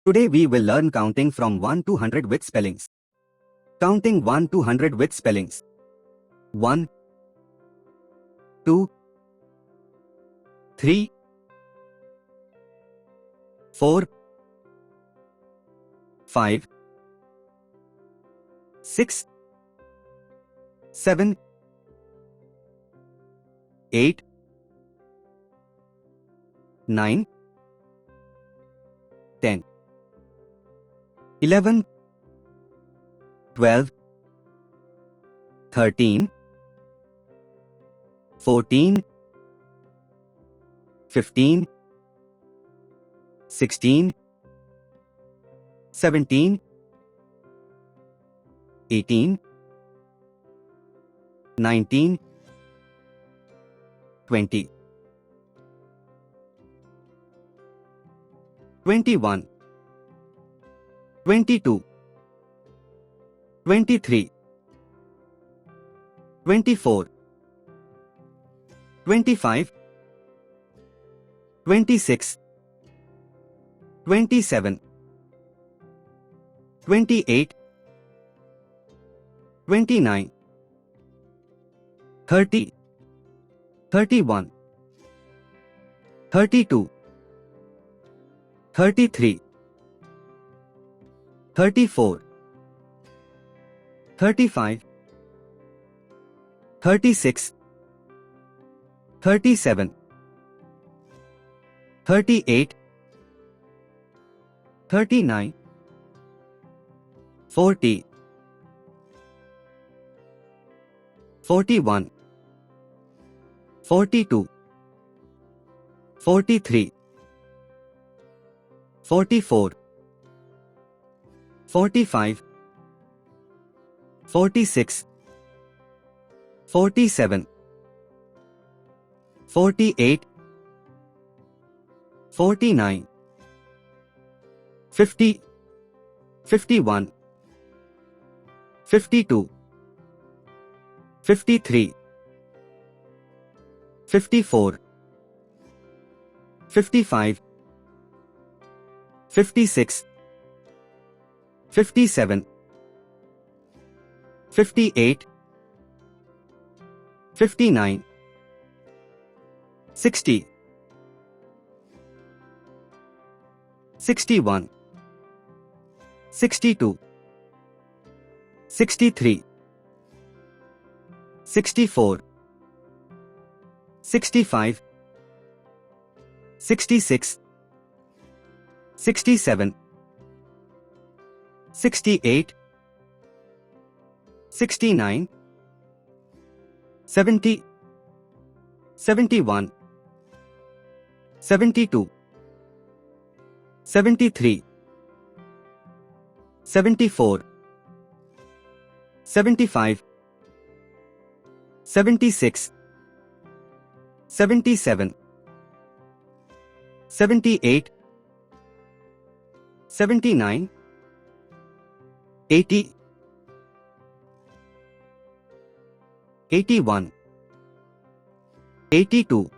Today we will learn counting from 1 to 100 with spellings. Counting 1 to 100 with spellings. 1, 2, 3, 4, 5, 6, 7, 8, 9, 10, 11, 12, 13, 14, 15, 16, 17, 18, 19, 20, 21, 22, 23, 24, 25, 26, 27, 28, 29, 30, 31, 32, 33, 34, 35, 36, 37, 38, 39, 40, 41, 42, 43, 44, 45, 46, 47, 48, 49, 50, 51, 52, 53, 54, 55, 56, 57, 58, 59, 60, 61, 62, 63, 64, 65, 66, 67, 68, 69, 70, 71, 72, 73, 74, 75, 76, 77, 78, 79, 80, 81, 82,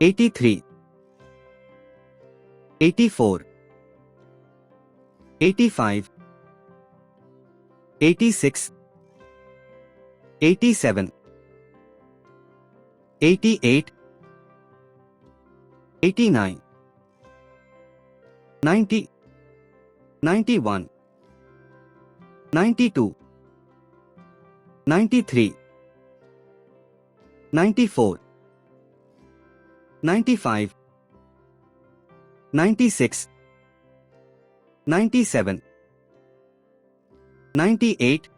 83, 84, 85, 86, 87, 88, 89, 90, 91, 92, 93, 94, 95, 96, 97, 98,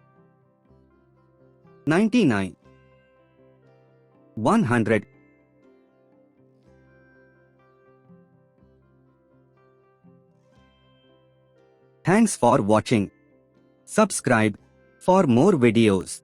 99, 100. Thanks for watching. Subscribe for more videos.